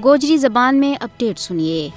گوجری زبان میں اپڈیٹ سنیے۔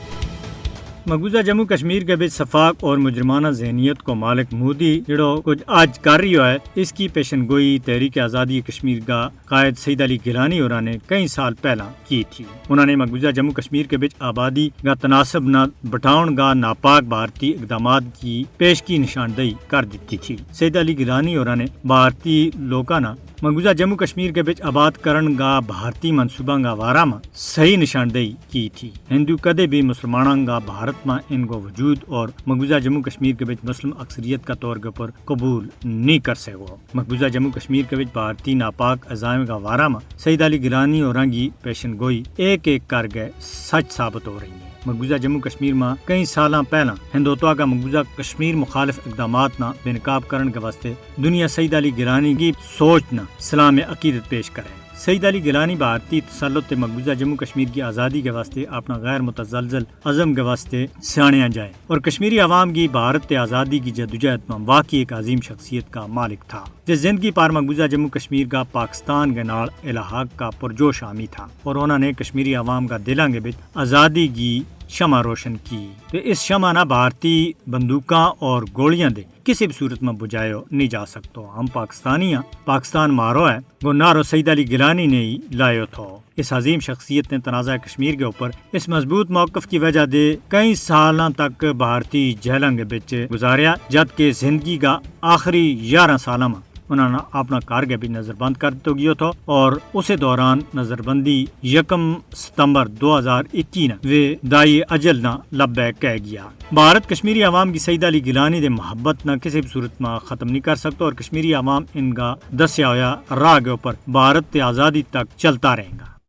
مقبوضہ جموں کشمیر کے بیچ صفاق اور مجرمانہ ذہنیت کو مالک مودی جڑو کچھ آج کر رہی ہے، اس کی پیشن گوئی تحریک آزادی کشمیر کا قائد سید علی گیلانی اور نے کئی سال پہلا کی تھی۔ انہوں نے مقبوضہ جموں کشمیر کے بیچ آبادی کا تناسب نہ بٹھاؤن کا ناپاک بھارتی اقدامات کی پیش کی نشاندہی کر دیتی تھی۔ سید علی گیلانی اور نے بھارتی لوکانا مقبوضہ جموں کشمیر کے بیچ آباد کرن گا بھارتی منصوبہ گا وارا میں صحیح نشاندہی کی تھی۔ ہندو کدے بھی مسلمانوں گا بھارت میں ان کو وجود اور مقبوضہ جموں کشمیر کے بیچ مسلم اکثریت کا طور پر قبول نہیں کر سکو۔ مقبوضہ جموں کشمیر کے بیچ بھارتی ناپاک عزائم کا وارا میں سید علی گیلانی اور کی پیشن گوئی ایک ایک کر گئے سچ ثابت ہو رہی ہے۔ مقبوضہ جموں کشمیر میں کئی سالاں پہلا ہندوتوا کا مقبوضہ کشمیر مخالف اقدامات نہ بے نقاب کرنے کے واسطے دنیا سید علی گیلانی کی سوچ نہ اسلام عقیدت پیش کرے۔ سید علی گیلانی بھارتی تسلط مقبوضہ جموں کشمیر کی آزادی کے واسطے اپنا غیر متزلزل عزم کے واسطے سیاںیا جائے اور کشمیری عوام کی بھارت آزادی کی جدوجہد میں واقعی ایک عظیم شخصیت کا مالک تھا، جس زندگی پار مقبوضہ جموں کشمیر کا پاکستان کے نال الحاق کا پرجوش حامی تھا اور انہوں نے کشمیری عوام کا دلاں کے بیچ آزادی کی شمع روشن کی۔ تو اس شمع نہ بھارتی بندوقاں اور گولیاں دے کسی بھی صورت میں بجھایا نہیں جا سکتا۔ ہم پاکستانی ہیں، پاکستان مارو ہے، وہ نعرہ سید علی گیلانی نے ہی لائے تھا۔ اس عظیم شخصیت نے تنازع کشمیر کے اوپر اس مضبوط موقف کی وجہ دے کئی سالاں تک بھارتی جیلوں کے بچ گزاریا، جبکہ زندگی کا آخری 11 سالہ میں انہوں نے اپنا کارگہ بھی نظر بند کر تو گیا تھا اور اسی دوران نظر بندی 1 ستمبر 2021 وہ دائی اجل نہ لبیک کہہ گیا۔ بھارت کشمیری عوام کی سید علی گیلانی دے محبت نہ کسی بھی صورت میں ختم نہیں کر سکتا اور کشمیری عوام ان کا دسیا ہوا راہ کے اوپر بھارت آزادی تک چلتا رہے گا۔